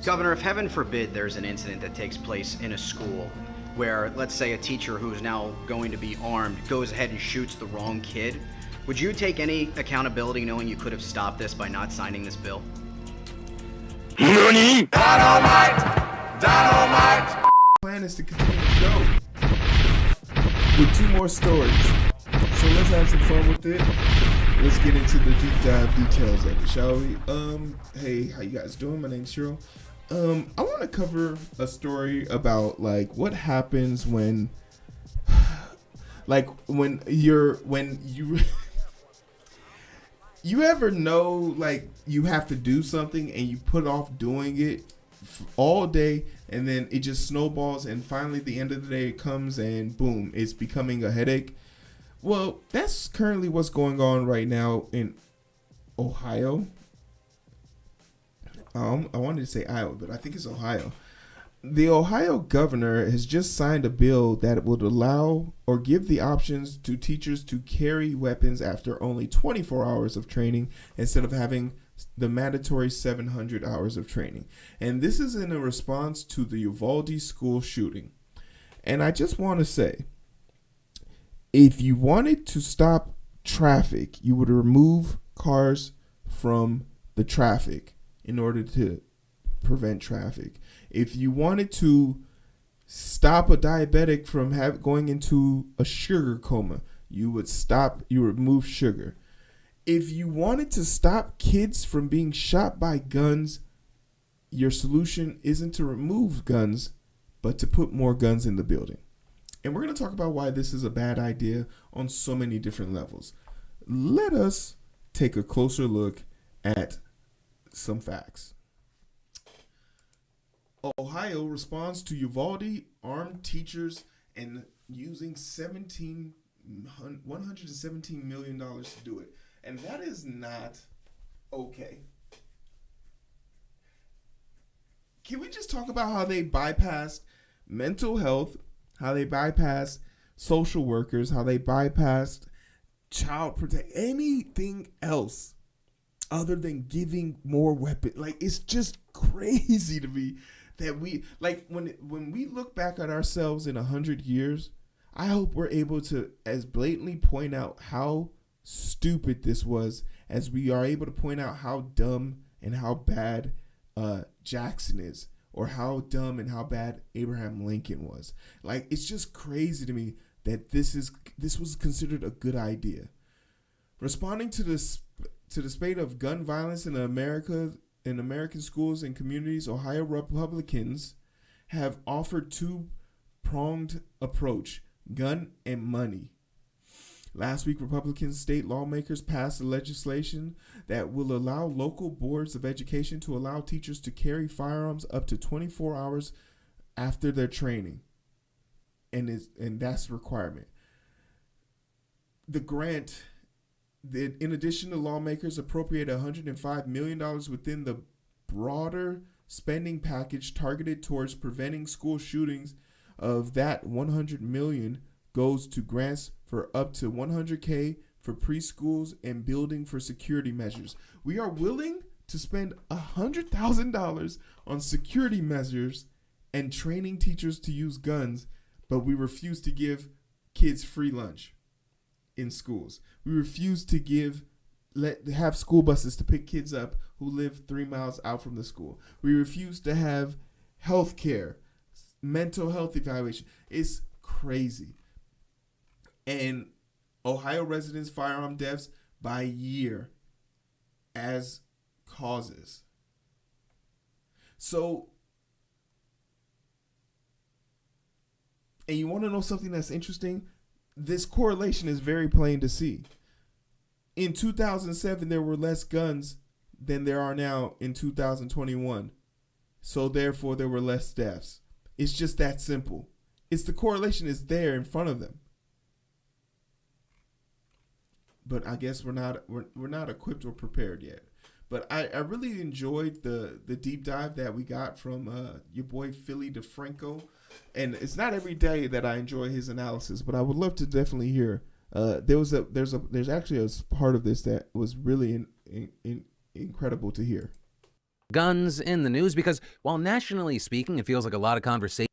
Governor, if heaven forbid there's an incident that takes place in a school where, let's say, a teacher who's now going to be armed goes ahead and shoots the wrong kid, would you take any accountability knowing you could have stopped this by not signing this bill? NANI?! Dynamite! Plan is to continue the show with 2 more stories. So let's have some fun with it. Let's get into the deep dive details of it, shall we? Hey, how you guys doing? My name's Cheryl. I want to cover a story about what happens when you you ever know you have to do something and you put off doing it all day, and then it just snowballs, and finally the end of the day it comes and boom, it's becoming a headache. Well, that's currently what's going on right now in Ohio. I wanted to say Iowa, but I think it's Ohio. The Ohio governor has just signed a bill that would allow or give the options to teachers to carry weapons after only 24 hours of training instead of having the mandatory 700 hours of training. And this is in a response to the Uvalde school shooting. And I just want to say, if you wanted to stop traffic, you would remove cars from the traffic in order to prevent traffic. If you wanted to stop a diabetic from going into a sugar coma, you would remove sugar. If you wanted to stop kids from being shot by guns, your solution isn't to remove guns, but to put more guns in the building. And we're going to talk about why this is a bad idea on so many different levels. Let us take a closer look at some facts. Ohio responds to Uvalde armed teachers and using $117 million to do it. And that is not okay. Can we just talk about how they bypassed mental health, how they bypassed social workers, how they bypassed child protection, anything else other than giving more weapons? It's just crazy to me that we, when we look back at ourselves in 100 years, I hope we're able to as blatantly point out how stupid this was as we are able to point out how dumb and how bad Jackson is, or how dumb and how bad Abraham Lincoln was. It's just crazy to me that this was considered a good idea. Responding to the spate of gun violence in American schools and communities, Ohio Republicans have offered 2-pronged approach: gun and money. Last week, Republican state lawmakers passed a legislation that will allow local boards of education to allow teachers to carry firearms up to 24 hours after their training. And that's the requirement. The grant, in addition, the lawmakers appropriated $105 million within the broader spending package targeted towards preventing school shootings. Of that, $100 million goes to grants for up to $100K for preschools and building for security measures. We are willing to spend $100,000 on security measures and training teachers to use guns, but we refuse to give kids free lunch in schools. We refuse to have school buses to pick kids up who live 3 miles out from the school. We refuse to have health care, mental health evaluation. It's crazy. And Ohio residents' firearm deaths by year as causes. So, and you want to know something that's interesting? This correlation is very plain to see. In 2007, there were less guns than there are now in 2021. So therefore, there were less deaths. It's just that simple. The correlation is there in front of them. But I guess we're not equipped or prepared yet. But I really enjoyed the deep dive that we got from your boy Philly DeFranco. And it's not every day that I enjoy his analysis, but I would love to definitely hear. There's actually a part of this that was really incredible to hear. guns in the news because while nationally speaking, it feels like a lot of conversation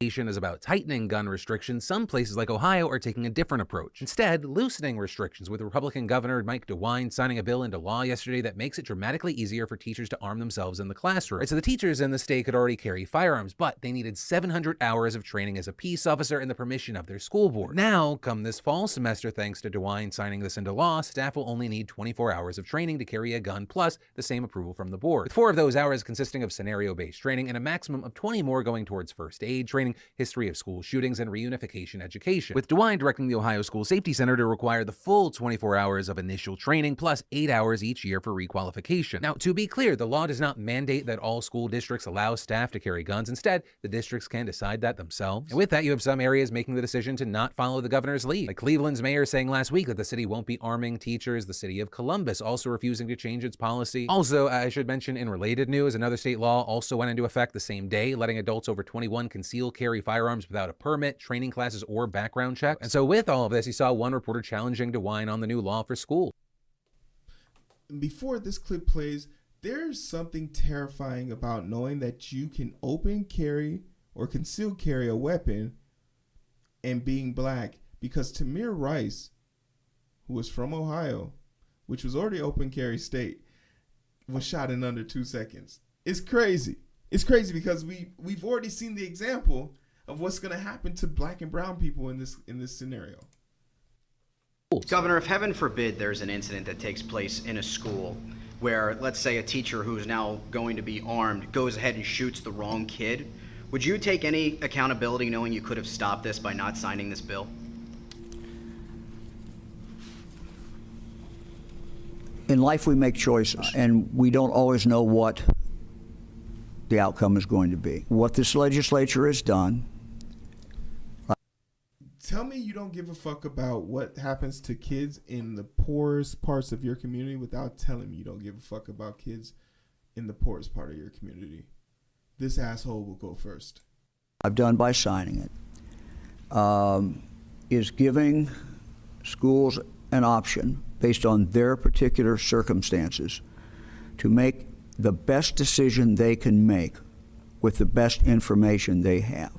is about tightening gun restrictions, some places like Ohio are taking a different approach. Instead, loosening restrictions, with Republican Governor Mike DeWine signing a bill into law yesterday that makes it dramatically easier for teachers to arm themselves in the classroom. Right, so the teachers in the state could already carry firearms, but they needed 700 hours of training as a peace officer and the permission of their school board. Now, come this fall semester, thanks to DeWine signing this into law, staff will only need 24 hours of training to carry a gun, plus the same approval from the board. With 4 of those hours consisting of scenario-based training and a maximum of 20 more going towards first aid training, history of school shootings, and reunification education. With DeWine directing the Ohio School Safety Center to require the full 24 hours of initial training plus 8 hours each year for requalification. Now, to be clear, the law does not mandate that all school districts allow staff to carry guns. Instead, the districts can decide that themselves. And with that, you have some areas making the decision to not follow the governor's lead. Like Cleveland's mayor saying last week that the city won't be arming teachers, the city of Columbus also refusing to change its policy. Also, I should mention in related news, another state law also went into effect the same day, letting adults over 21 conceal carry firearms without a permit, training classes, or background checks. And so with all of this, you saw one reporter challenging DeWine on the new law for school. Before this clip plays, there's something terrifying about knowing that you can open carry or conceal carry a weapon and being black, because Tamir Rice, who was from Ohio, which was already open carry state, was shot in under 2 seconds. It's crazy. It's crazy because we've already seen the example of what's going to happen to black and brown people in this scenario. Governor, if heaven forbid there's an incident that takes place in a school where, let's say, a teacher who's now going to be armed goes ahead and shoots the wrong kid, would you take any accountability knowing you could have stopped this by not signing this bill? In life, we make choices, and we don't always know what the outcome is going to be. What this legislature has done. Tell me you don't give a fuck about what happens to kids in the poorest parts of your community without telling me you don't give a fuck about kids in the poorest part of your community. This asshole will go first. I've done by signing it, is giving schools an option based on their particular circumstances to make the best decision they can make with the best information they have.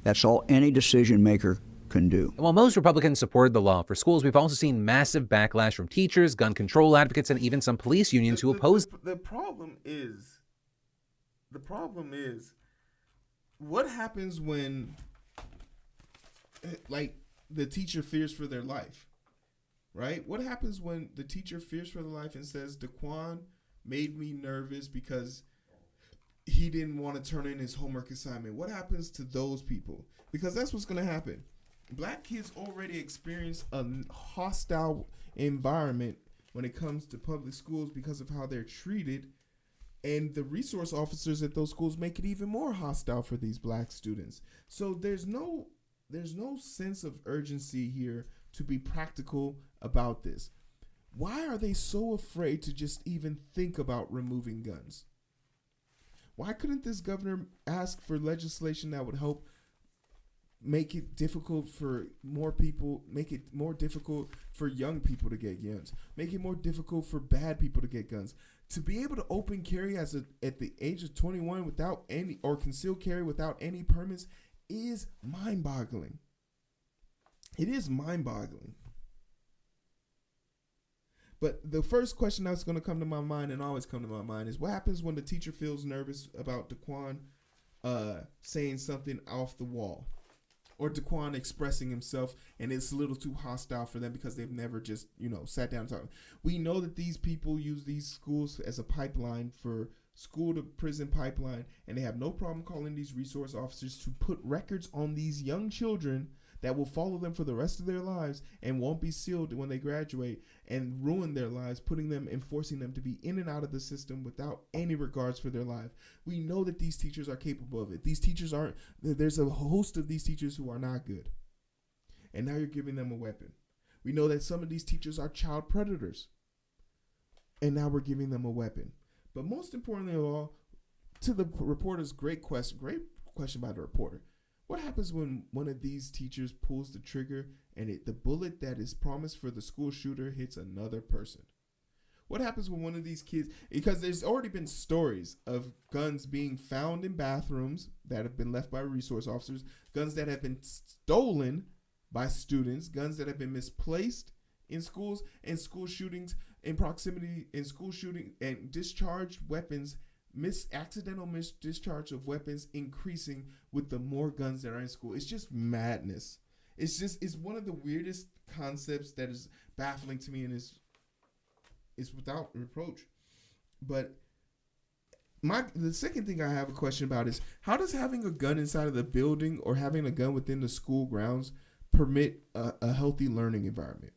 That's all any decision maker can do. And while most Republicans supported the law for schools, we've also seen massive backlash from teachers, gun control advocates, and even some police unions who oppose. The problem is, what happens when, like, the teacher fears for their life, right? What happens when the teacher fears for their life and says, DeQuan made me nervous because he didn't want to turn in his homework assignment? What happens to those people? Because that's what's going to happen. Black kids already experience a hostile environment when it comes to public schools because of how they're treated, and the resource officers at those schools make it even more hostile for these black students. So there's no sense of urgency here to be practical about this. Why are they so afraid to just even think about removing guns? Why couldn't this governor ask for legislation that would help make it difficult for more people, make it more difficult for young people to get guns, make it more difficult for bad people to get guns? To be able to open carry at the age of 21 without any, or conceal carry without any permits, is mind-boggling. It is mind-boggling. But the first question that's going to come to my mind, and always come to my mind, is what happens when the teacher feels nervous about DeQuan saying something off the wall, or DeQuan expressing himself, and it's a little too hostile for them because they've never just, sat down and talked. We know that these people use these schools as a pipeline for school to prison pipeline, and they have no problem calling these resource officers to put records on these young children that will follow them for the rest of their lives and won't be sealed when they graduate, and ruin their lives, forcing them to be in and out of the system without any regards for their life. We know that these teachers are capable of it. These teachers aren't, there's a host of these teachers who are not good. And now you're giving them a weapon. We know that some of these teachers are child predators, and now we're giving them a weapon. But most importantly of all, to the reporter's great question by the reporter. What happens when one of these teachers pulls the trigger and the bullet that is promised for the school shooter hits another person? What happens when one of these kids, because there's already been stories of guns being found in bathrooms that have been left by resource officers, guns that have been stolen by students, guns that have been misplaced in schools, and school shootings in proximity, in school shooting and discharged weapons, accidental discharge of weapons increasing with the more guns that are in school. It's just madness. It's one of the weirdest concepts that is baffling to me, and it's without reproach. But the second thing I have a question about is, how does having a gun inside of the building or having a gun within the school grounds permit a healthy learning environment?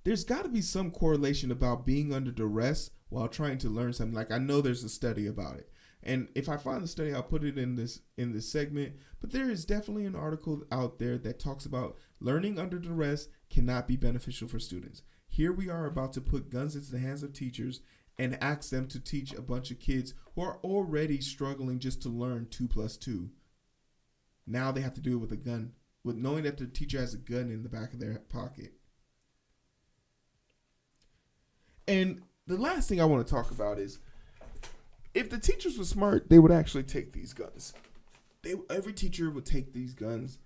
There's got to be some correlation about being under duress while trying to learn something. Like, I know there's a study about it, and if I find the study, I'll put it in this segment. But there is definitely an article out there that talks about learning under duress cannot be beneficial for students. Here we are about to put guns into the hands of teachers and ask them to teach a bunch of kids who are already struggling just to learn 2 + 2. Now they have to do it with a gun, with knowing that the teacher has a gun in the back of their pocket. And the last thing I want to talk about is, if the teachers were smart, they would actually take these guns. Every teacher would take these guns,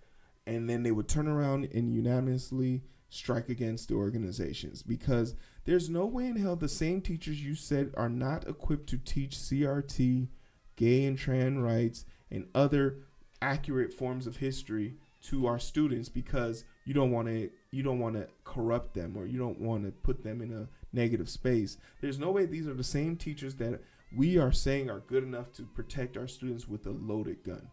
and then they would turn around and unanimously strike against the organizations, because there's no way in hell the same teachers you said are not equipped to teach CRT, gay and trans rights, and other accurate forms of history to our students, because you don't want to corrupt them, or you don't want to put them in a negative space. There's no way these are the same teachers that we are saying are good enough to protect our students with a loaded gun.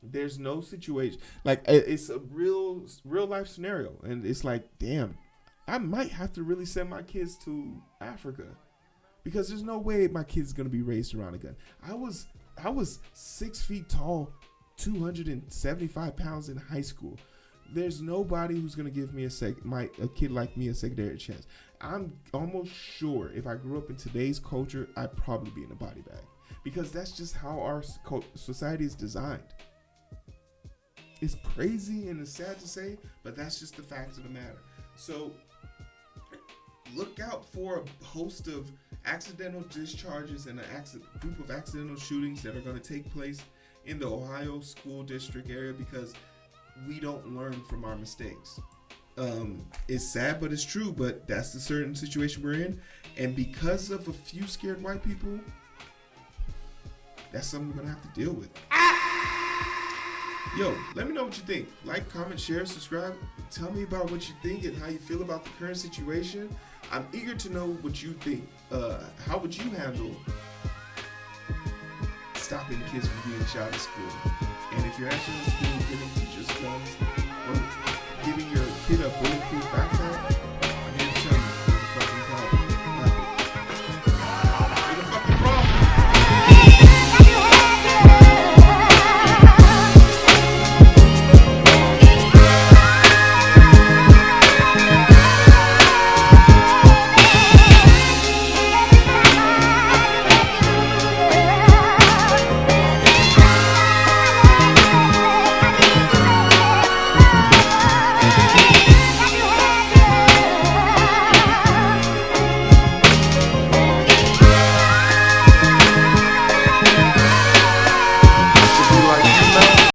There's no situation, like, it's a real life scenario, and it's like, damn, I might have to really send my kids to Africa, because there's no way my kid's gonna be raised around a gun. I was 6 feet tall, 275 pounds in high school. There's nobody who's gonna give me a kid like me a secondary chance. I'm almost sure if I grew up in today's culture, I'd probably be in a body bag, because that's just how our society is designed. It's crazy and it's sad to say, but that's just the facts of the matter. So look out for a host of accidental discharges and a group of accidental shootings that are going to take place in the Ohio school district area, because we don't learn from our mistakes. It's sad, but it's true, but that's the certain situation we're in. And because of a few scared white people, that's something we're going to have to deal with. Yo, let me know what you think. Like, comment, share, subscribe. Tell me about what you think and how you feel about the current situation. I'm eager to know what you think. How would you handle stopping kids from being shot at school? And if you're actually in school giving teachers guns or giving your kid a bulletproof backpack,